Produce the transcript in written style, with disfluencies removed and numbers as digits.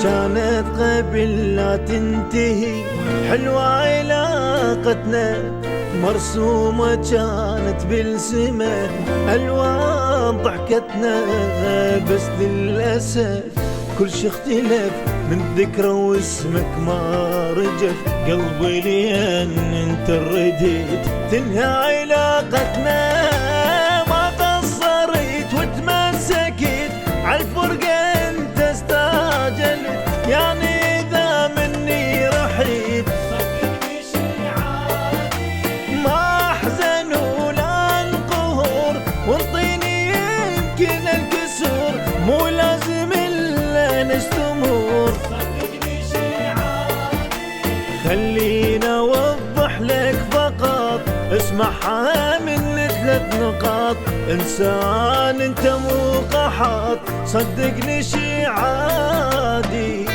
كانت قبل لا تنتهي حلوة علاقتنا، مرسومة كانت بالسما ألوان ضحكتنا. بس للأسف كل شي اختلف من ذكرى واسمك ما رجف. قلبي لين انت رديت تنهى علاقتنا، ما قصرت وتمسكت عالفرقة انت استعجلت. يعني اذا مني رحيت صدقني شي عادي، ما احزن ولا انقهر، وانطيني يمكن الكسور، مو لازم الا نستمر. صدقني شي عادي، خليني اوضح لك فقط اسمعها من 3 نقاط. انسان انت مو قحط، صدقني شي عادي.